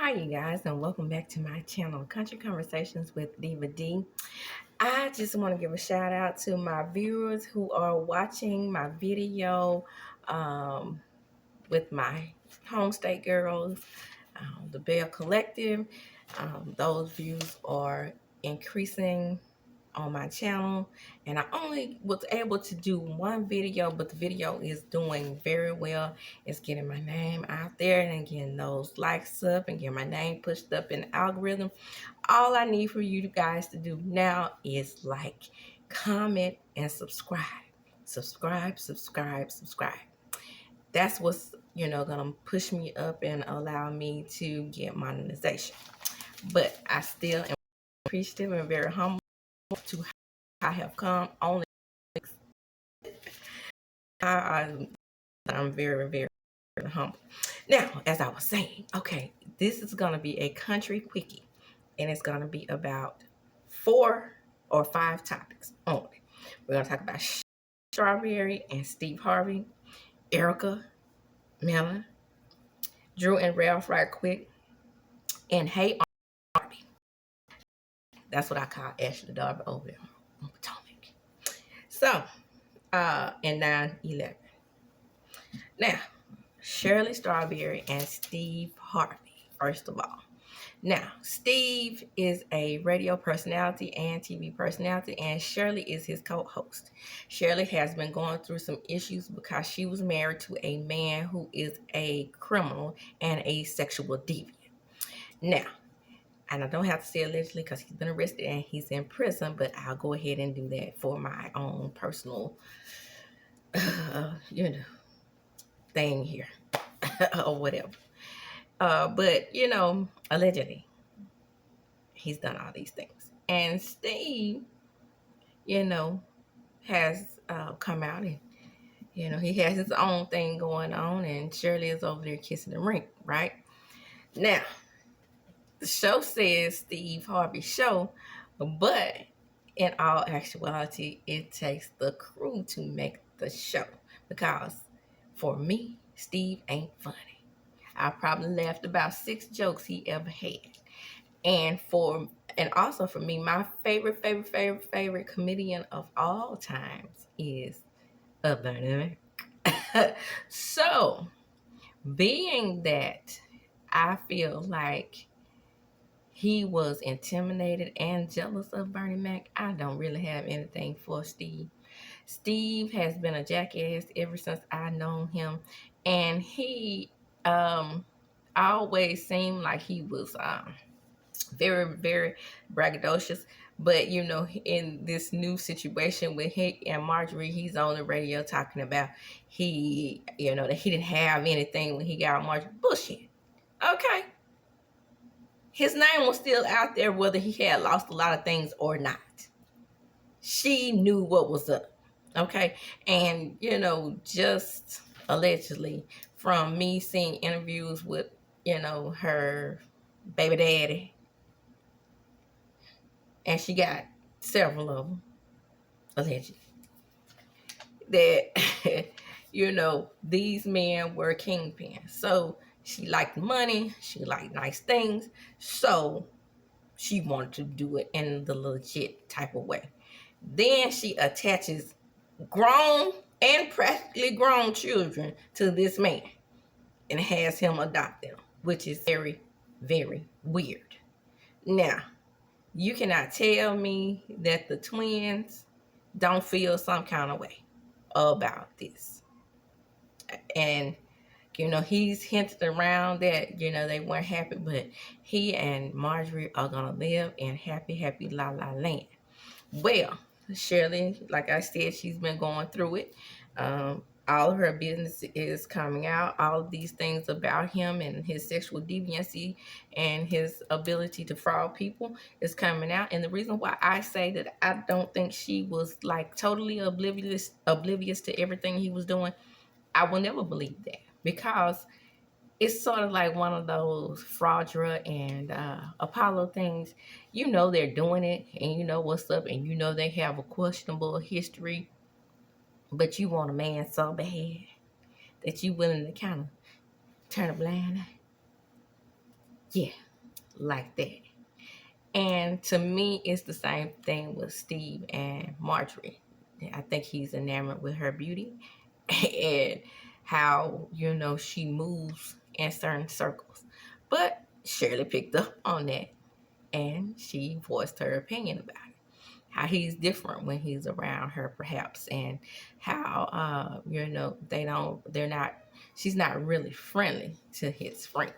Hi, you guys, and welcome back to my channel, Country Conversations with DIVADEE. I just want to give a shout out to my viewers who are watching my video with my home state girls, the Bell Collective. Those views are increasing on my channel, and I only was able to do one video, but the video is doing very well. It's getting my name out there and getting those likes up and getting my name pushed up in the algorithm. All I need for you guys to do now is like, comment, and subscribe. Subscribe. That's what's gonna push me up and allow me to get monetization. But I still am appreciative and very humble to I have come only. I'm very humble. Now, as I was saying, okay, this is gonna be a country quickie, and it's gonna be about 4 or 5 topics only. We're gonna talk about Strawberry and Steve Harvey, Erica, Melon, Drew and Ralph right quick, and Hey Arby. That's what I call Ashley Darby over there on Potomac. So, and 9/11. Now, Sheryl Strawberry and Steve Harvey, first of all. Now, Steve is a radio personality and TV personality, and Shirley is his co-host. Shirley has been going through some issues because she was married to a man who is a criminal and a sexual deviant. Now, and I don't have to say allegedly because he's been arrested and he's in prison, but I'll go ahead and do that for my own personal, thing here or whatever. But allegedly, he's done all these things. And Steve, has come out and, he has his own thing going on, and Shirley is over there kissing the ring, right? Now, the show says Steve Harvey show, but in all actuality, it takes the crew to make the show because for me, Steve ain't funny. I probably laughed about 6 jokes he ever had. And also for me, my favorite comedian of all times is Bernie Mac. So, being that I feel like he was intimidated and jealous of Bernie Mac, I don't really have anything for Steve. Steve has been a jackass ever since I known him, and he always seemed like he was very braggadocious. But in this new situation with him and Marjorie, he's on the radio talking about that he didn't have anything when he got Marjorie. Bullshit. Okay, his name was still out there whether he had lost a lot of things or not. She knew what was up. Okay. And just allegedly, from me seeing interviews with her baby daddy, and she got several of them, allegedly, that these men were kingpins. So she liked money, she liked nice things, so she wanted to do it in the legit type of way. Then she attaches grown and practically grown children to this man and has him adopt them, which is very weird. Now, you cannot tell me that the twins don't feel some kind of way about this. And he's hinted around that they weren't happy, but he and Marjorie are gonna live in happy la la land. Well, Shirley, like I said, she's been going through it. All of her business is coming out. All of these things about him and his sexual deviancy and his ability to fraud people is coming out. And the reason why I say that I don't think she was like totally oblivious to everything he was doing, I will never believe that, because it's sort of like one of those fraudulent and Apollo things. They're doing it, and you know what's up, and they have a questionable history, but you want a man so bad that you willing to kind of turn a blind eye. Yeah, like that. And to me, it's the same thing with Steve and Marjorie. I think he's enamored with her beauty and how, she moves in certain circles. But Shirley picked up on that and she voiced her opinion about it. How he's different when he's around her, perhaps, and how, they're not, she's not really friendly to his friends.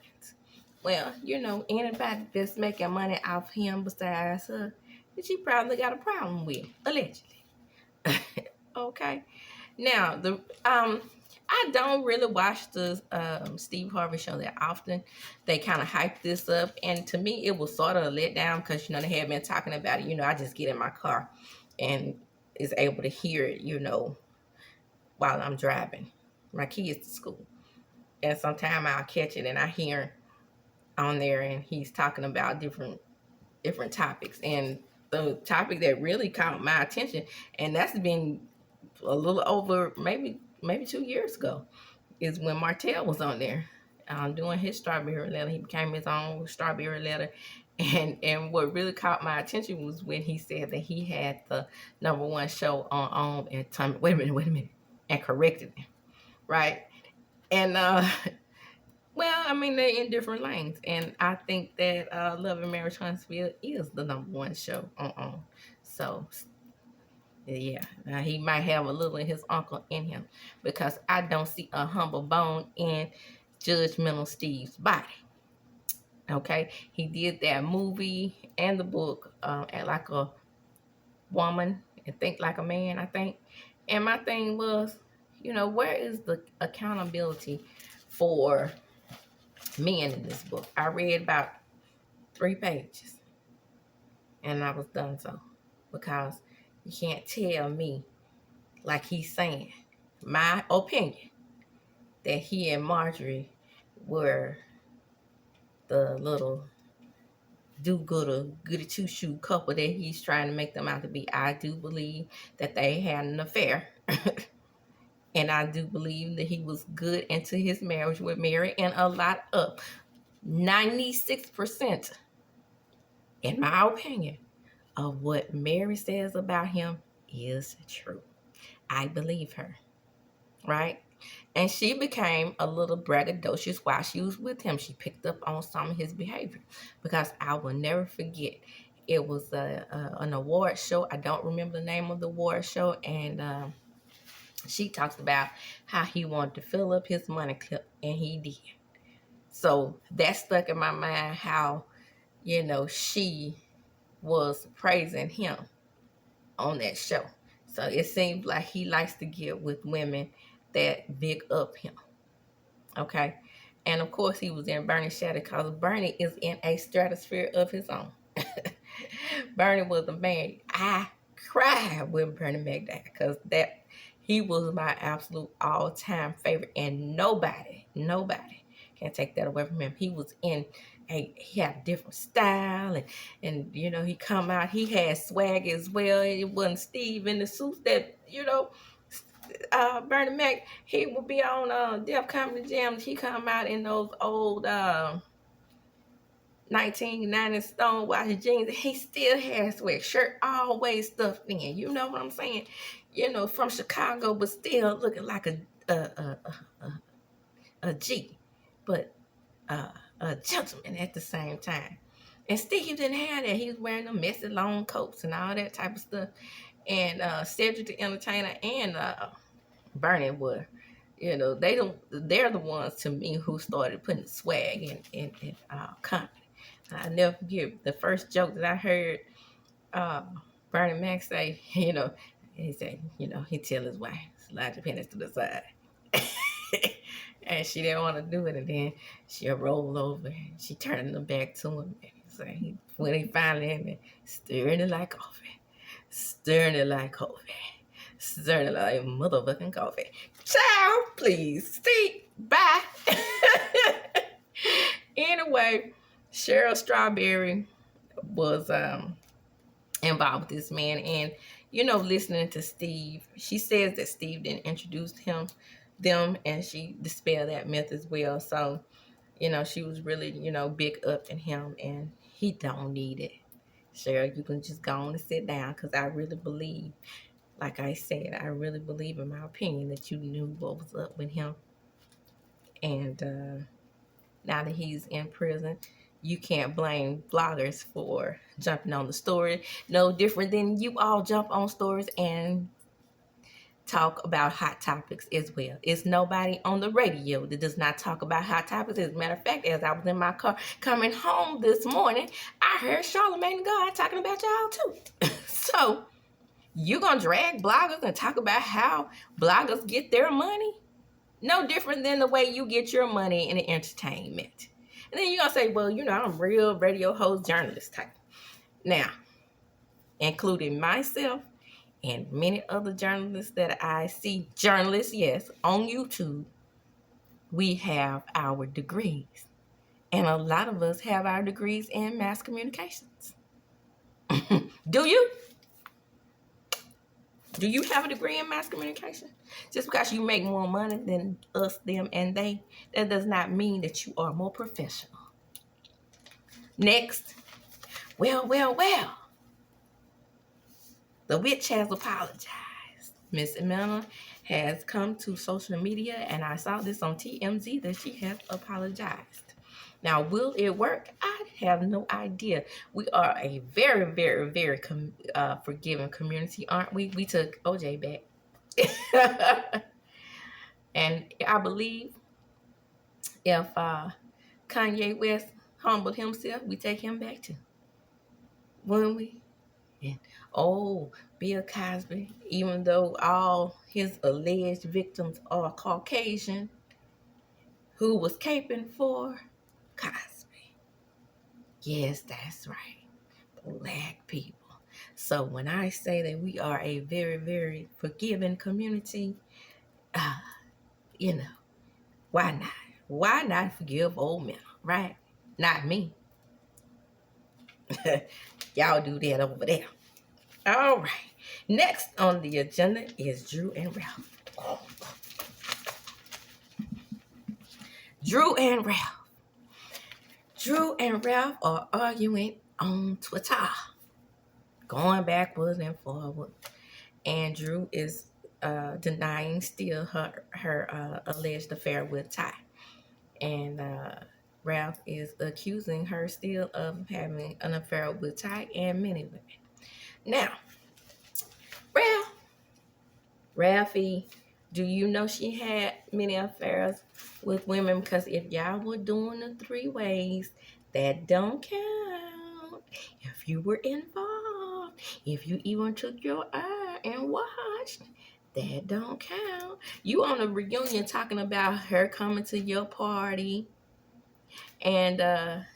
Well, anybody that's making money off him besides her, she probably got a problem with, allegedly. Okay. Now, I don't really watch the Steve Harvey show that often. They kind of hype this up, and to me, it was sort of a letdown because they had been talking about it. I just get in my car and is able to hear it, while I'm driving my kids to school, and sometimes I'll catch it and I hear on there, and he's talking about different topics, and the topic that really caught my attention, and that's been a little over maybe 2 years ago, is when Martell was on there doing his strawberry letter. He became his own strawberry letter. And what really caught my attention was when he said that he had the #1 show on and Tommy, wait a minute, and corrected him, right? And well, I mean, they're in different lanes, and I think that Love and Marriage Huntsville is the #1 show on. So yeah, he might have a little of his uncle in him, because I don't see a humble bone in judgmental Steve's body. Okay, he did that movie and the book, Act Like a Woman and Think Like a Man, I think. And my thing was, where is the accountability for men in this book? I read about 3 pages and I was done so, because you can't tell me, like he's saying, my opinion, that he and Marjorie were the little do-gooder, goody-two-shoe couple that he's trying to make them out to be. I do believe that they had an affair. And I do believe that he was good into his marriage with Mary, and a lot of 96%, in my opinion, of what Mary says about him is true. I believe her, right? And she became a little braggadocious while she was with him. She picked up on some of his behavior, because I will never forget. It was an award show. I don't remember the name of the award show. And she talks about how he wanted to fill up his money clip, and he did. So that stuck in my mind, how, she was praising him on that show. So it seems like he likes to get with women that big up him. Okay. And of course, he was in Bernie's shadow, because Bernie is in a stratosphere of his own. Bernie was a man. I cried when Bernie Mac died, because he was my absolute all-time favorite, and nobody can take that away from him. He was he had a different style, and he come out, he had swag as well. It wasn't Steve in the suits that, Bernie Mac, he would be on Def Comedy Jams. He come out in those old 1990s Stonewashed jeans. He still has swag. Shirt always stuffed in. You know what I'm saying? From Chicago, but still looking like a G, but a gentleman at the same time. And Steve didn't have that. He was wearing the messy long coats and all that type of stuff. And Cedric the Entertainer and Bernie were, they're the ones to me who started putting swag in comedy. I never forget the first joke that I heard Bernie Mac say. He said, he tell his wife, slide your penis to the side. And she didn't want to do it, and then she'll roll over and she turned them back to him. And so when he finally in there, stirring it like coffee, stirring it like motherfucking coffee. Ciao, please. See, bye. Anyway, Sheryl Strawberry was involved with this man, and listening to Steve, she says that Steve didn't introduce them, and she dispelled that myth as well. So she was really, big up in him, and he don't need it. Cheryl, you can just go on and sit down, because I really believe, like I said, I really believe, in my opinion, that you knew what was up with him. And now that he's in prison, you can't blame bloggers for jumping on the story. No different than you all jump on stories and talk about hot topics as well. It's nobody on the radio that does not talk about hot topics. As a matter of fact, as I was in my car coming home this morning, I heard Charlamagne God talking about y'all too. So you gonna drag bloggers and talk about how bloggers get their money? No different than the way you get your money in entertainment. And then you're gonna say, well, I'm a real radio host journalist type. Now, including myself and many other journalists that I see, journalists, yes, on YouTube, we have our degrees. And a lot of us have our degrees in mass communications. Do you? Do you have a degree in mass communication? Just because you make more money than us, them, and they, that does not mean that you are more professional. Next. Well. The witch has apologized. Miss Amanda has come to social media, and I saw this on TMZ that she has apologized. Now, will it work? I have no idea. We are a very, very, very forgiving community, aren't we? We took OJ back. And I believe if Kanye West humbled himself, we take him back too. Wouldn't we? And Bill Cosby, even though all his alleged victims are Caucasian, who was caping for Cosby? Yes, that's right. Black people. So when I say that we are a very, very forgiving community, why not? Why not forgive old men, right? Not me. Y'all do that over there. All right. Next on the agenda is Drew and Ralph. Drew and Ralph are arguing on Twitter, going backwards and forward. And Drew is denying still her alleged affair with Ty. And Ralph is accusing her still of having an affair with Ty and many women. Now, Ralphie, do you know she had many affairs with women? Because if y'all were doing the 3 ways, that don't count. If you were involved, if you even took your eye and watched, that don't count. You on a reunion talking about her coming to your party, and that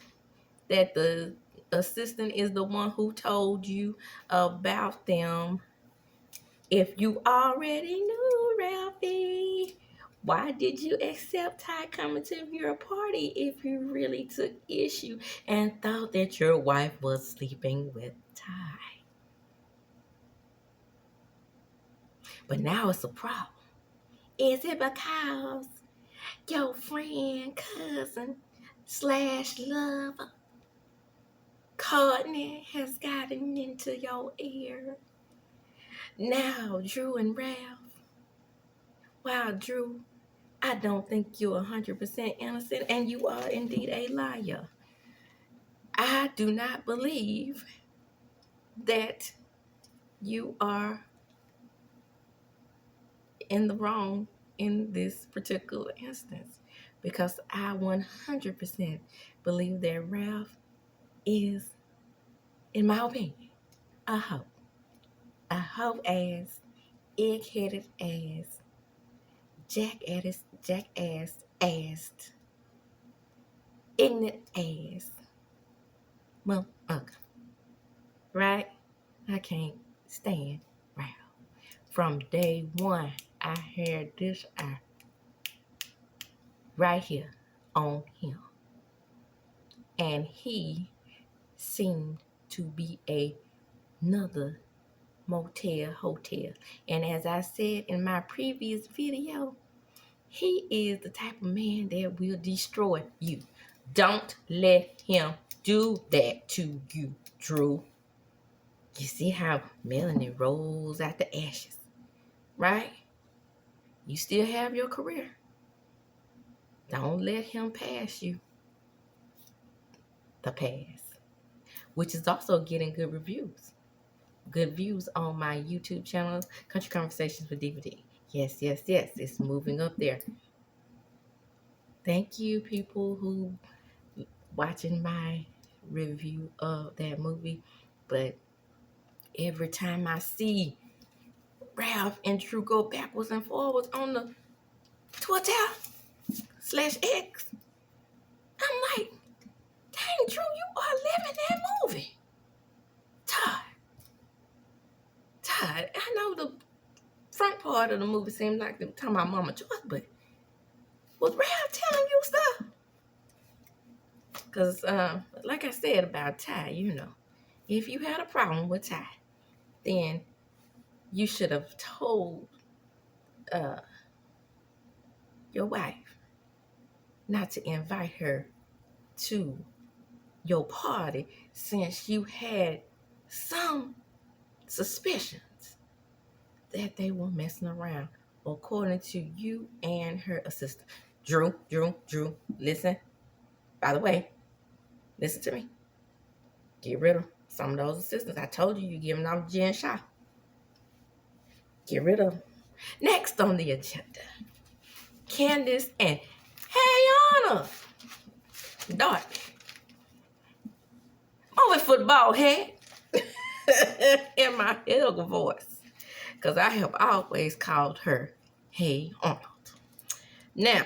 the assistant is the one who told you about them. If you already knew, Ralphie, why did you accept Ty coming to your party if you really took issue and thought that your wife was sleeping with Ty? But now it's a problem. Is it because your friend, cousin, / lover, Courtney has gotten into your ear? Now, Drew and Ralph, wow, Drew, I don't think you're 100% innocent, and you are indeed a liar. I do not believe that you are in the wrong in this particular instance, because I 100% believe that Ralph is, in my opinion, a hoe ass, egg-headed ass, jackass, ignorant ass motherfucker. Right? I can't stand Ralph. From day one, I heard this eye right here on him. And he seemed to be another hotel. And as I said in my previous video, he is the type of man that will destroy you. Don't let him do that to you, Drew. You see how Melanie rolls out the ashes, right? You still have your career. Don't let him pass you the pass, which is also getting good reviews. Good views on my YouTube channel, Country Conversations with DIVADEE. Yes, yes, yes. It's moving up there. Thank you, people who watching my review of that movie. But every time I see Ralph and Drew go backwards and forwards on the Twitter/X, I'm like, dang, Drew, you are living that movie. Todd, I know the front part of the movie seemed like them talking about Mama Joyce, but was Ralph telling you stuff? Because, like I said about Ty, if you had a problem with Ty, then you should have told your wife not to invite her to your party since you had some suspicions that they were messing around, according to you and her assistant. Drew, listen. By the way, listen to me. Get rid of some of those assistants. I told you giving them Jen Shaw. Get rid of them. Next on the agenda, Candace and Hayana. Darby. Moving football head. In my Helga voice. Because I have always called her Hey Arnold. Now,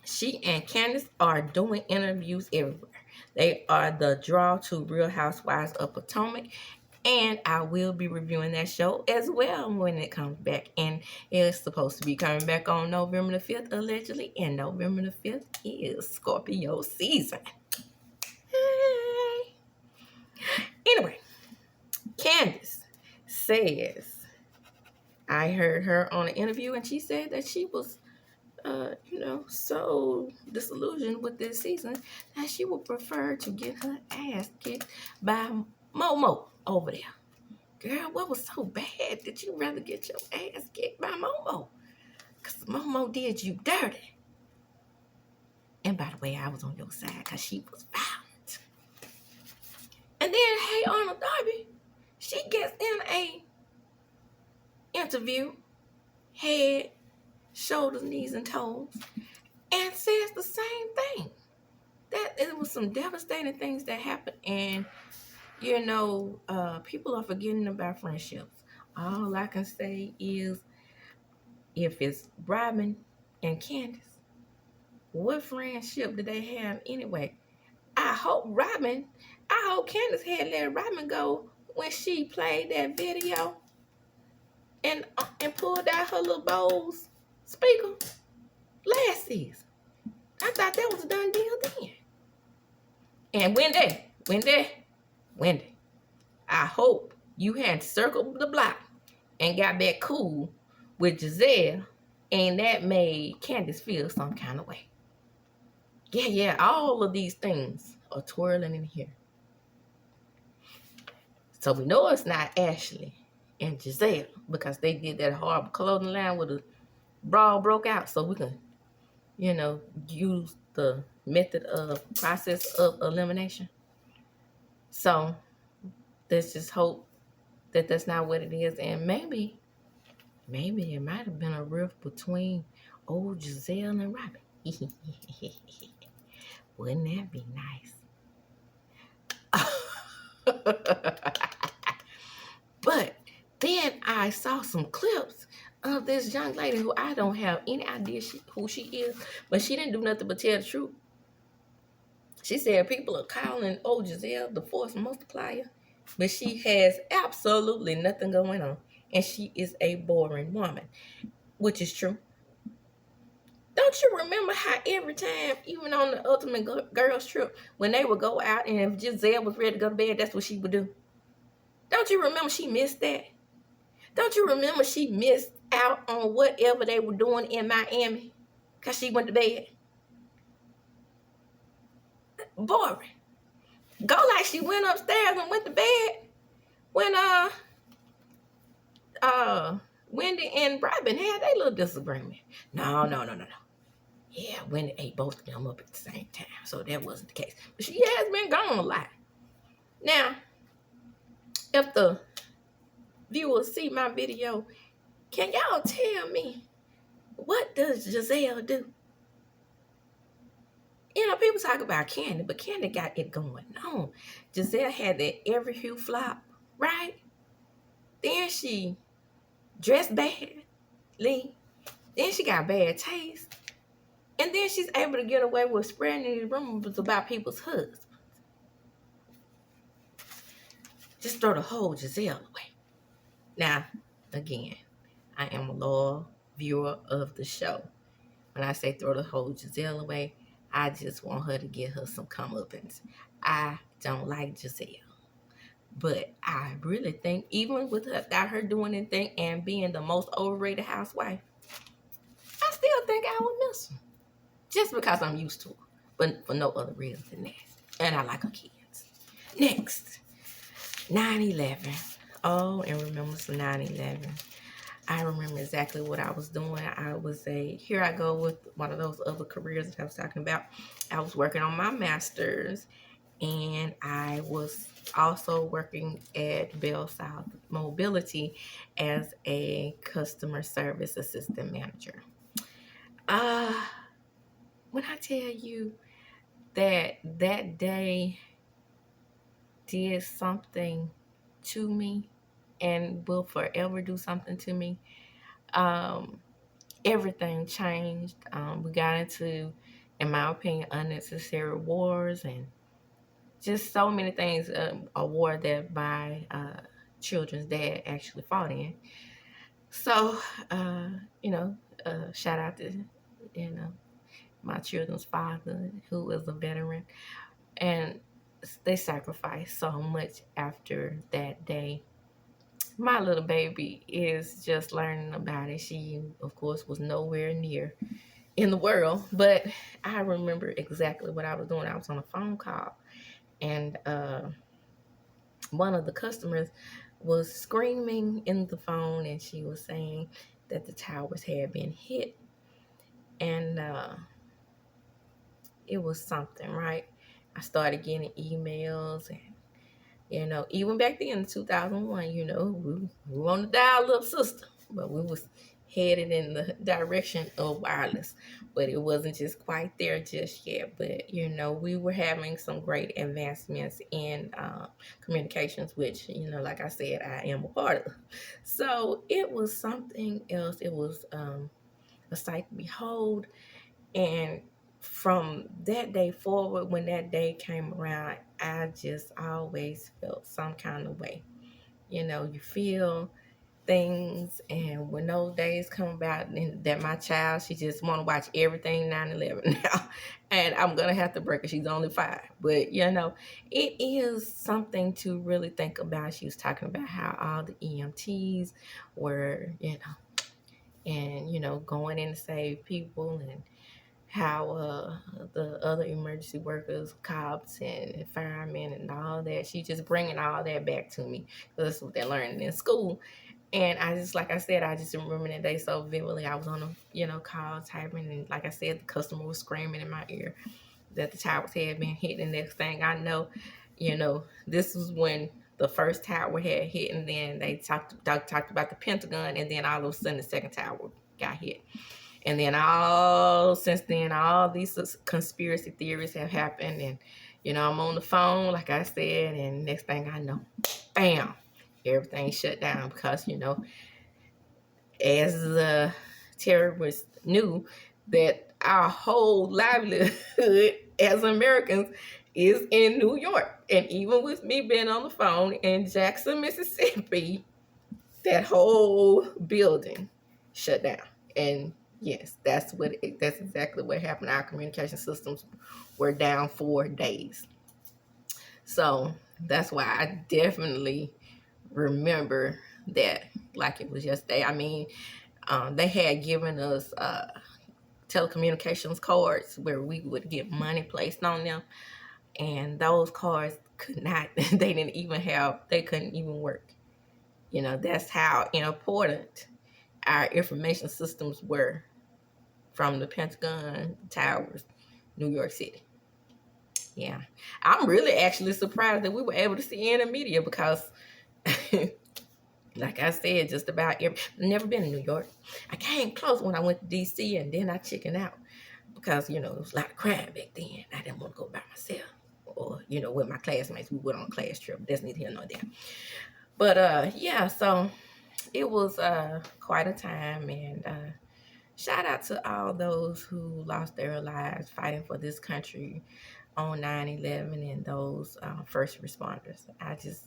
she and Candace are doing interviews everywhere. They are the draw to Real Housewives of Potomac. And I will be reviewing that show as well when it comes back. And it's supposed to be coming back on November the 5th, allegedly. And November the 5th is Scorpio season. Hey. Anyway, Candace says, I heard her on an interview and she said that she was, so disillusioned with this season that she would prefer to get her ass kicked by Momo over there. Girl, what was so bad that you rather get your ass kicked by Momo? Because Momo did you dirty. And by the way, I was on your side because she was violent. And then, Hey Arnold Darby, she gets in a interview, head, shoulders, knees, and toes, and says the same thing. That it was some devastating things that happened, and people are forgetting about friendships. All I can say is, if it's Robin and Candace, what friendship did they have anyway? I hope Candace had let Robin go when she played that video and pulled out her little Bose speaker last season. I thought that was a done deal then. And Wendy, I hope you had circled the block and got back cool with Giselle, and that made Candace feel some kind of way. Yeah, all of these things are twirling in here. So we know it's not Ashley and Giselle because they did that horrible clothing line where the brawl broke out. So we can, use the method of process of elimination. So let's just hope that that's not what it is. And maybe it might have been a rift between old Giselle and Robin. Wouldn't that be nice? But then I saw some clips of this young lady who I don't have any idea who she is, but she didn't do nothing but tell the truth. She said people are calling old Giselle the force multiplier, but she has absolutely nothing going on, and she is a boring woman, which is true. Don't you remember how every time, even on the Ultimate Girls Trip, when they would go out and if Giselle was ready to go to bed, that's what she would do? Don't you remember she missed that? Don't you remember she missed out on whatever they were doing in Miami because she went to bed? boring. Go like she went upstairs and went to bed when Wendy and Robin had their little disagreement. No. Yeah, Wendy ate both of them up at the same time, so that wasn't the case. But she has been gone a lot. Now, if the viewers see my video, can y'all tell me, what does Giselle do? You know, people talk about Candy, but Candy got it going on. Giselle had that every hue flop, right? Then she dressed badly. Then she got bad taste. And then she's able to get away with spreading these rumors about people's husbands. Just throw the whole Giselle away. Now, again, I am a loyal viewer of the show. When I say throw the whole Giselle away, I just want her to get her some comeuppance. I don't like Giselle. But I really think, even without her doing anything and being the most overrated housewife, I still think I would miss her. Just because I'm used to her. But for no other reason than that. And I like her kids. Next, 9/11. Oh, and remember 9/11. I remember exactly what I was doing. Here I go with one of those other careers that I was talking about. I was working on my master's, and I was also working at Bell South Mobility as a customer service assistant manager. When I tell you that day did something to me and will forever do something to me, everything changed. We got into, in my opinion, unnecessary wars and just so many things. A war that my children's dad actually fought in. So, shout out to, my children's father, who was a veteran. And they sacrificed so much after that day. My little baby is just learning about it. She, of course, was nowhere near in the world, but I remember exactly what I was doing. I was on a phone call, and one of the customers was screaming in the phone, and she was saying that the towers had been hit, and it was something, right? I started getting emails, and even back then in 2001, we were on the dial-up system, but we was headed in the direction of wireless, but it wasn't just quite there just yet. But, we were having some great advancements in communications, which, like I said, I am a part of. So it was something else. It was a sight to behold. And from that day forward, when that day came around, I just always felt some kind of way. You feel things, and when those days come about, and that my child, she just want to watch everything 9/11 now, and I'm gonna have to break her. She's only 5, but it is something to really think about. She was talking about how all the EMTs were, and going in to save people, and how the other emergency workers, cops and firemen and all that, she just bringing all that back to me, because that's what they're learning in school. And I just, like I said, I just remember that day so vividly. I was on a call typing, and like I said, the customer was screaming in my ear that the towers had been hit. And next thing I know, this was when the first tower had hit, and then they talked about the Pentagon, and then all of a sudden the second tower got hit. And then since then, all these conspiracy theories have happened. And, I'm on the phone, like I said, and next thing I know, bam, everything shut down because, as the terrorists knew that our whole livelihood as Americans is in New York. And even with me being on the phone in Jackson, Mississippi, that whole building shut down. And yes, that's exactly what happened. Our communication systems were down 4 days. So that's why I definitely remember that like it was yesterday. I mean, they had given us telecommunications cards where we would get money placed on them. and those cars could not, they couldn't even work. That's how important our information systems were, from the Pentagon towers, New York City. Yeah, I'm really actually surprised that we were able to see in the media, because like I said, just about never been in New York. I came close when I went to DC, and then I chickened out because it was a lot of crime back then. I didn't want to go by myself, or with my classmates. We went on a class trip. That's neither here nor there. But yeah, so it was quite a time, and shout out to all those who lost their lives fighting for this country on 9/11, and those first responders. I just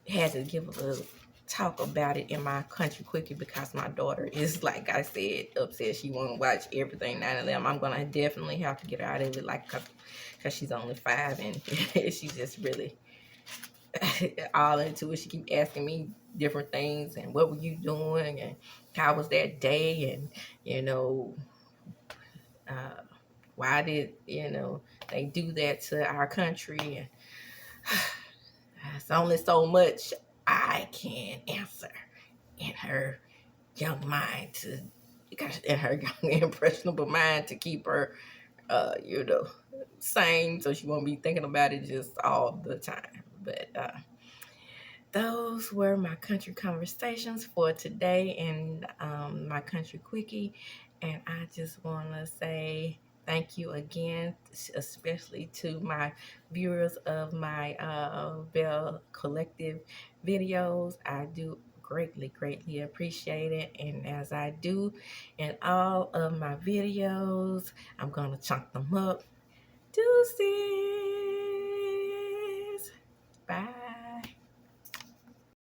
had to give a little talk about it in my country quickie, because my daughter is, like I said, upset. She want to watch everything 9/11. I'm gonna definitely have to get her out of it, like, because she's only 5, and she's just really all into it. She keep asking me different things, and what were you doing, and how was that day, and uh, why did they do that to our country, and it's only so much I can answer in her young mind, in her young impressionable mind, to keep her sane, so she won't be thinking about it just all the time. But those were my country conversations for today, and my country quickie. And I just want to say thank you again, especially to my viewers of my Bell Collective videos. I do greatly, greatly appreciate it. And as I do in all of my videos, I'm going to chunk them up. Deuces.